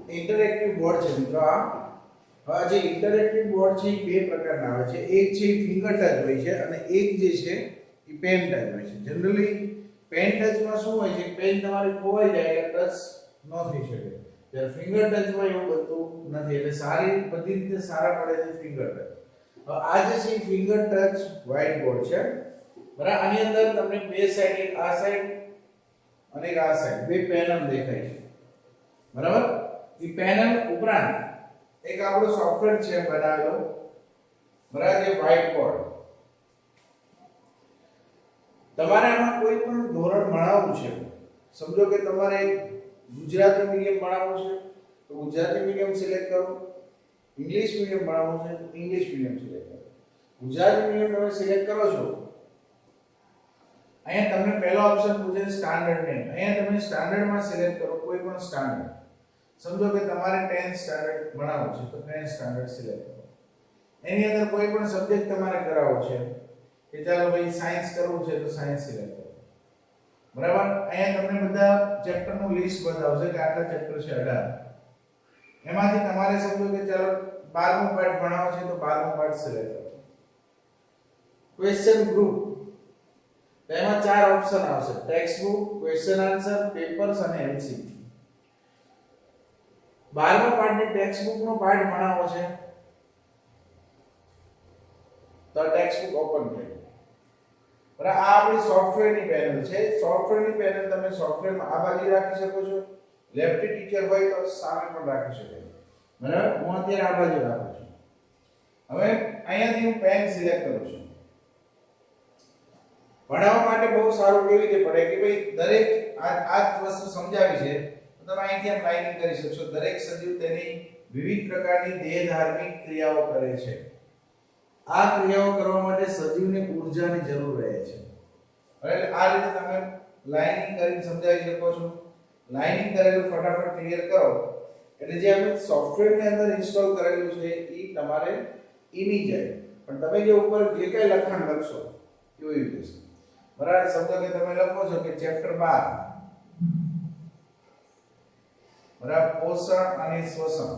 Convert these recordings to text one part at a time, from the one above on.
Interactive board છે મિત્રો. આ જે ઇન્ટરેક્ટિવ બોર્ડ છે એ બે પ્રકારના આવે છે. એક છે ફિંગર ટચ હોય છે અને એક જે છે એ પેન ટચ હોય છે. જનરલી પેન ટચમાં શું હોય છે, પેન તમારે ખોવાઈ જાય એટલે ટચ ન થઈ શકે. જ્યારે ફિંગર ટચમાં એવું બનતું નથી. એટલે સારી બધી રીતે સારા પડે છે ફિંગર ટચ. હવે આ જે છે ફિંગર ટચ વ્હાઇટ બોર્ડ છે બરાબર. આની અંદર તમને બે સાઈડ, એક આ સાઈડ અને એક આ સાઈડ, બે પેનલ દેખાય છે બરાબર. એ પેનલ ઉપરાંત એક આપણો સોફ્ટવેર છે બનાવેલો બરાબર, જે વ્હાઇટ બોર્ડ. તમારે આમાં કોઈ પણ ધોરણ ભણાવવું છે, સમજો કે તમારે ગુજરાતી મીડિયમ ભણાવવું છે તો ગુજરાતી મીડિયમ સિલેક્ટ કરો, ઇંગ્લિશ મીડિયમ ભણાવવું છે તો ઇંગ્લિશ મીડિયમ સિલેક્ટ કરો. ગુજરાતી મીડિયમ તમે સિલેક્ટ કરો છો, અહીંયા તમને પહેલો ઓપ્શન પૂછે સ્ટાન્ડર્ડ નેમ. અહીંયા તમે સ્ટાન્ડર્ડમાં સિલેક્ટ કરો કોઈ પણ સ્ટાન્ડર્ડ. સમજો કે તમારે 10th સ્ટાન્ડર્ડ ભણાવવું છે તો 10th સ્ટાન્ડર્ડ સિલેક્ટ કરો. એની અંદર કોઈ પણ સબ્જેક્ટ તમારે કરાવવો છે કે ચાલો ભાઈ સાયન્સ કરવું છે તો સાયન્સ સિલેક્ટ કરો બરાબર. અહીંયા તમને બધા ચેપ્ટરનું લિસ્ટ બતાવશે કે આટલા ચેપ્ટર છે 18. એમાંથી તમારે સમજો કે ચાલો 12મો પાર્ટ ભણાવવો છે તો 12મો પાર્ટ સિલેક્ટ કરો. ક્વેશ્ચન ગ્રુપ, એમાં ચાર ઓપ્શન આવશે: text book, question answer, papers અને એમસીક્યુ. 12મો પાર્ટની ટેક્સ્ટ બુકનો પાર્ટ ભણાવવો છે તો ટેક્સ્ટ બુક ઓપન કરી બરાબર. આ આપણી સોફ્ટવેરની પેનલ છે. સોફ્ટવેરની પેનલ તમે સોફ્ટવેરમાં આ બાજુ રાખી શકો છો, લેફ્ટ ટીચર હોય તો સામે પણ રાખી શકો બરાબર. હું અત્યારે આ બાજુ રાખું છું. હવે અહીંયાથી હું પેન સિલેક્ટ કરું છું. ભણાવવા માટે બહુ સારું કેવી રીતે પડે કે ભાઈ દરેક આ વસ્તુ સમજાવી છે તો તમે અહીંથી આમ લાઇનિંગ કરી શકશો. દરેક સજીવ તેની વિવિધ પ્રકારની દેહ ધાર્મિક ક્રિયાઓ કરે છે. આ ક્રિયાઓ કરવા માટે સજીવને ઊર્જાની જરૂર રહે છે. એટલે આ રીતે તમે લાઇનિંગ કરીને સમજાવી શકો છો. લાઇનિંગ કરેલું ફટાફટ ક્લિયર કરો એટલે જે આપણે સોફ્ટવેરની અંદર ઇન્સ્ટોલ કરેલું છે એ તમારે ઈની જાય. પણ તમે જે ઉપર જે કઈ લખાણ લખશો એવું જ રહેશે બરાબર. સમજો કે તમે લખો છો કે ચેપ્ટર 12 બરાબર, પોષણ અને શ્વસન.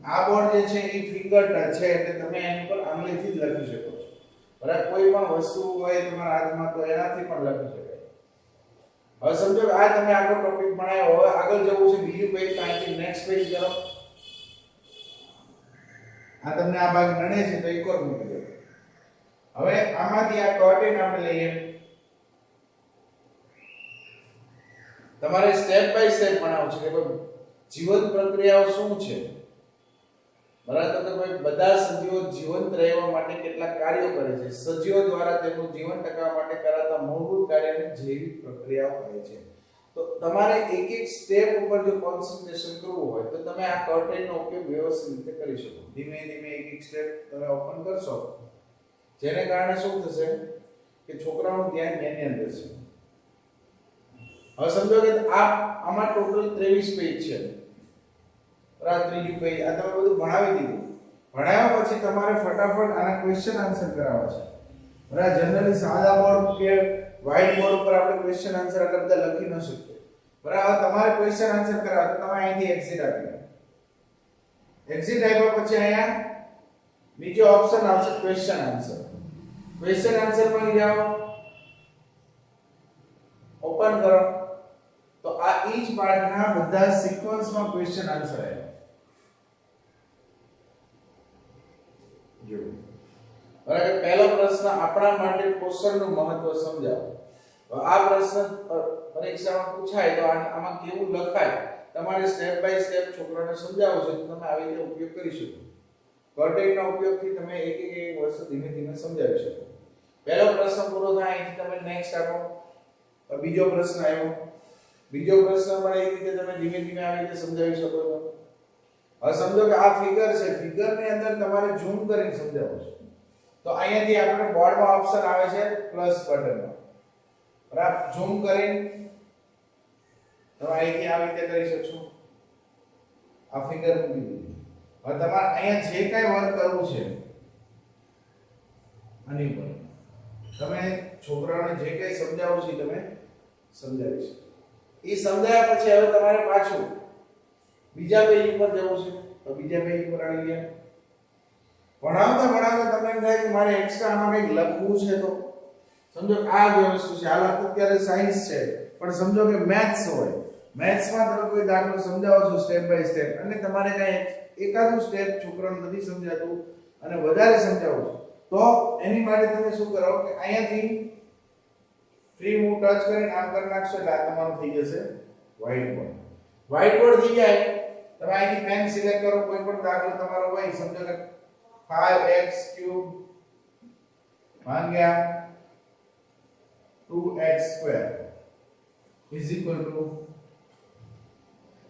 આ બોર્ડ જે છે એ ફિંગર ટચ છે એટલે તમે એની પર આંગળીથી જ લખી શકો છો બરાબર. કોઈ પણ વસ્તુ હોય તમારા હાથમાં તો એનાથી પણ લખી શકાય. હવે સમજો કે આ તમે આગળ ટોપિક ભણાયો, હવે આગળ જવું છે બીજું પેજ, અહીંથી નેક્સ્ટ પેજ કરો. આ તમને આ ભાગ નડે છે તો એક ઓર મૂકી દો. હવે આમાંથી આ કર્ટેન આપણે લઈએ. તમારે સ્ટેપ બાય સ્ટેપ ભણાવવું છે કે ભાઈ જીવન પ્રક્રિયાઓ શું છે બરાબર. તો ભાઈ બધા સજીવો જીવંત રહેવા માટે કેટલા કાર્યો કરે છે, સજીવો દ્વારા તેમનું જીવન ટકાવવા માટે કરાતા મૂળભૂત કાર્યને જૈવિક પ્રક્રિયાઓ કહે છે. તો તમારે એક એક સ્ટેપ ઉપર જો કોન્સન્ટ્રેશન કરવું હોય તો તમે આ કર્ટેનનો ઉપયોગ વ્યવસ્થિત રીતે કરી શકો. ધીમે ધીમે એક એક સ્ટેપ તમે ઓપન કરશો જેને કારણે શું થશે કે છોકરાઓનું ધ્યાન એની અંદર રહેશે. હવે સમજો કે આમાં ટોટલ 23 પેજ છે બરાબર. ત્રીજું પેજ આ તમે બધું ભણાવી દીધું. ભણાવ્યા પછી તમારે ફટાફટ આના ક્વેશ્ચન આન્સર કરાવવા છે બરાબર. જનરલી સાદા બોર્ડ કે વ્હાઇટ બોર્ડ ઉપર આપણે ક્વેશ્ચન આન્સર આટલા બધા લખી ન શકીએ બરાબર. તમારે ક્વેશ્ચન આન્સર કરાવવા તો તમે અહીંથી એક્ઝિટ આપી દો. એક્ઝિટ આપ્યા પછી અહીંયા નીચે ઓપ્શન આવશે ક્વેશ્ચન આન્સર. ક્વેશ્ચન આન્સર પર જાઓ, ઓપન કરો તો આ ઈચ પાર્ટના બધા સિક્વન્સમાં ક્વેશ્ચન આન્સર આવ્યા. જો બરાબર. પહેલો પ્રશ્ન આપણા માટે પોષણનું મહત્વ સમજાવો. આ પ્રશ્ન પરીક્ષામાં પૂછાય તો આમાં કેવું લખાય તમારે સ્ટેપ બાય સ્ટેપ છોકરાને સમજાવવું છે તો તમે આવી રીતે ઉપયોગ કરી શકો. કર્ટેનનો ઉપયોગથી તમે એક એક વસ્તુ ધીમે ધીમે સમજાવી શકો. પહેલો પ્રશ્ન પૂરો થાય અહીંથી તમે નેક્સ્ટ આપો. બીજો પ્રશ્ન આવ્યો, બીજો પ્રશ્ન પણ એ રીતે તમે ધીમે ધીમે આવી રીતે સમજાવી શકો છો. હવે સમજો કે આ ફિગર છે, ફિગરની અંદર તમારે ઝૂમ કરીને સમજાવવું છે તો અહીંયાથી આપણે બોર્ડમાં ઓપ્શન આવે છે પ્લસ બટન બરાબર. ઝૂમ કરીને તમે અહીંથી આવી રીતે કરી શકશો. આ ફિગર મૂકી દીધી. હવે તમારે અહીંયા જે કાંઈ વર્ક કરવું છે આની પર તમે છોકરાઓને જે કંઈ સમજાવો છો એ તમે સમજાવી શકો. એ સમજાયા પછી હવે તમારે પાછું બીજા પેજ ઉપર જવું છે. તો બીજા પેજ ઉપર આવી ગયા. ભણાવતા ભણાવતા તમને એમ થાય કે મારે એક્સ્ટ્રા આમાં કંઈક લખવું છે. તો સમજો આ જે વસ્તુ છે, હાલ અત્યારે સાયન્સ છે, પણ સમજો કે મેથ્સ હોય. મેથ્સમાં તમે કોઈ દાખલો સમજાવો છો સ્ટેપ બાય સ્ટેપ, અને તમારે કઈ એકાદું સ્ટેપ છોકરાઓને નથી સમજાતું અને વધારે સમજાવો છો, તો એની માટે તમે શું કરો કે અહીંયાથી ફ્રી મૂવ ટચ કરીને આમ કરી નાખશો એટલે આ તમારું થઈ જશે વ્હાઇટ બોર્ડ. વ્હાઇટ બોર્ડ થઈ જાય. તમે અહીંથી પેન સિલેક્ટ કરો, કોઈ પણ દાખલો તમારો હોય, સમજો કે 5x³ ભાગ્યા 2x²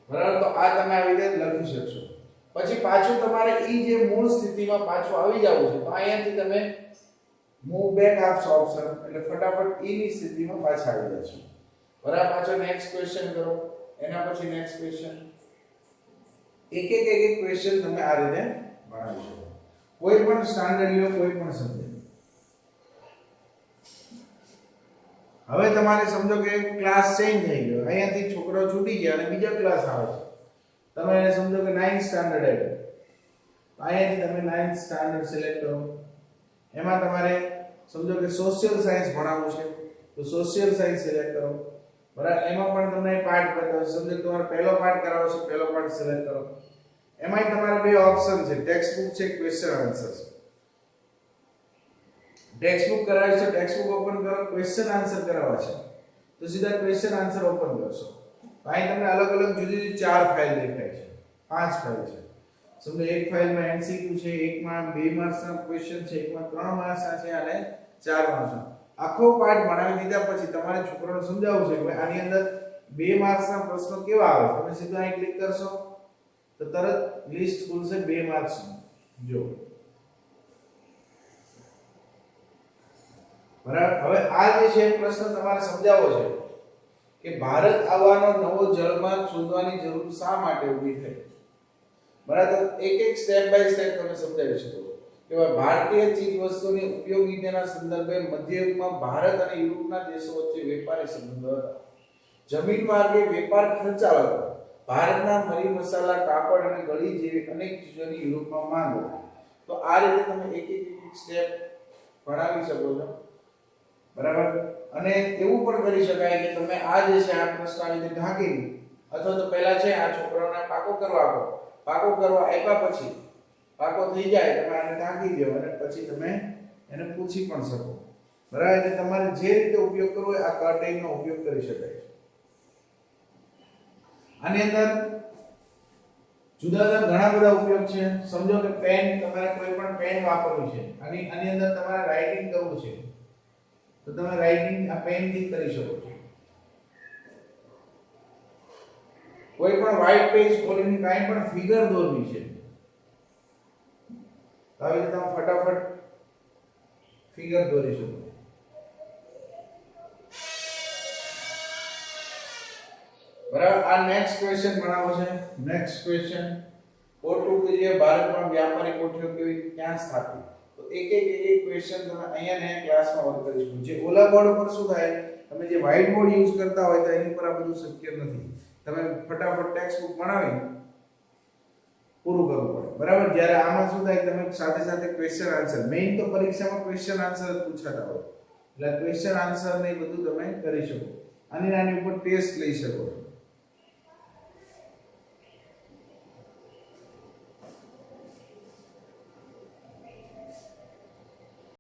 બરાબર. તો આ તમે આવી રીતે લખી શકશો. પછી પાછું તમારે ઈ જે મૂળ સ્થિતિમાં પાછું આવી જવું છે, તો અહીંયાથી તમે મૂવ બેક આપશો ઓપ્શન, એટલે ફટાફટ ઈ ની સ્થિતિમાં પાછા આવી જશો. બરાબર. પાછો નેક્સ્ટ ક્વેશ્ચન કરો, એના પછી નેક્સ્ટ ક્વેશ્ચન. એક ક્વેશ્ચન તમે આ રીતે બનાવી શકો. કોઈ પણ સ્ટાન્ડર્ડ લ્યો, કોઈ પણ સબ્જેક્ટ. હવે તમારે સમજો કે ક્લાસ ચેન્જ થઈ ગયો, અહીંયાથી છોકરો છૂટી ગયા અને બીજો ક્લાસ આવે છે. તમે એને સમજો કે 9th સ્ટાન્ડર્ડ આવ્યો, તો અહીંયાથી તમે 9th સ્ટાન્ડર્ડ સિલેક્ટ કરો. એમાં તમારે સમજો કે સોશિયલ સાયન્સ ભણાવવું છે, તો સોશિયલ સાયન્સ સિલેક્ટ કરો. બરાબર. એમાં પણ તમને પાર્ટ બતાવો, સમજો કે તમારે પહેલો પાર્ટ કરાવવો છે, પહેલો પાર્ટ સિલેક્ટ કરો. એમાંય તમારે બે ઓપ્શન છે, ટેક્સ્ટ બુક છે, ક્વેશ્ચન આન્સર છે. ટેક્સ્ટ બુક કરાવે છે, ટેક્સ્ટ બુક ઓપન કરો. ક્વેશ્ચન આન્સર કરાવવા છે, તો સીધા ક્વેશ્ચન આન્સર ઓપન કરશો. અહીં તમને અલગ અલગ જુદી જુદી 4 ફાઇલ દેખાય છે, 5 ફાઇલ છે. સમજો એક ફાઇલમાં MCQ છે, એકમાં 2 માર્ક્સના ક્વેશ્ચન છે, એકમાં 3 માર્ક્સના છે અને 4 માર્ક્સના. આખો પાઠ બનાવી દીધા પછી તમારે છોકરાઓને સમજાવવું છે કે આની અંદર 2 માર્ક્સના પ્રશ્નો કેવા આવે. તમે સીધા અહીં ક્લિક કરશો તો તરત લિસ્ટ ખુલશે 2 માર્ક્સનું. જો બરાબર. હવે આ જે છે પ્રશ્ન તમારે સમજાવવો છે કે ભારત આવવાનો નવો જળમાર્ગ શોધવાની જરૂર શા માટે ઊભી થઈ. બરાબર. એક સ્ટેપ બાય સ્ટેપ તમે સમજાવી શકો કે ભારતીય ચીજ વસ્તુની ઉપયોગિતાના સંદર્ભે મધ્યયુગમાં ભારત અને યુરોપના દેશો વચ્ચે વેપારી સંબંધો હતા. જમીન માર્ગે વેપાર ખર્ચાળ હતો. ભારતના મરી મસાલા, કાપડ અને ગળી જેવી અનેક ચીજોની યુરોપમાં માંગ હતી. તો આ રીતે તમે એક સ્ટેપ ભણાવી શકો છો. બરાબર. અને એવું પણ કરી શકાય કે તમે આ જે છે આ પ્રશ્ન આવી રીતે ઢાંકી, અથવા તો પહેલા છે આ છોકરાઓને પાકો કરવા આપો. પાકો કરવા આપ્યા પછી પાકો થઈ જાય તમે આને ઢાંકી દો અને પછી તમે એને પૂછી પણ શકો. બરાબર. એટલે તમારે જે રીતે ઉપયોગ કરવો હોય આ કટિંગનો ઉપયોગ કરી શકાય. આની અંદર જુદા જુદા ઘણા બધા ઉપયોગ છે. સમજો કે પેન, તમારે કોઈ પણ પેન વાપરવી છે, આની અંદર તમારે રાઇટિંગ કરવું છે, તો તમે રાઇટિંગ આ પેન થી કરી શકો છો. કોઈ પણ વ્હાઇટ પેજ ખોલીને કાંઈ પણ ફિગર દોરવી છે, તો આવી રીતે તમે ફટાફટ ફિગર દોરી શકો. બરાબર. આ નેક્સ્ટ ક્વેશ્ચન બનાવો છે. નેક્સ્ટ ક્વેશ્ચન, પોર્ટુગીઝે ભારતમાં વ્યાપારી કોઠીઓ કેવી ક્યાં સ્થાપી. તો એક ક્વેશ્ચન તમે અહીંયા ને ક્લાસમાં વર્ક કરીશું. જે ઓલા બોર્ડ ઉપર શું થાય, તમે જે વ્હાઇટ બોર્ડ યુઝ કરતા હોય તો એની પર આ બધું શક્ય નથી. તમે ફટાફટ ટેક્સ્ટ બુક બનાવી પૂરું કરવું પડે. બરાબર. જ્યારે આમાં શું થાય, તમે સાથે સાથે ક્વેશ્ચન આન્સર, મેઇન તો પરીક્ષામાં ક્વેશ્ચન આન્સર પૂછાતા હોય, એટલે ક્વેશ્ચન આન્સર ને બધું તમે કરી શકો. આની ઉપર ટેસ્ટ લઈ શકો છો.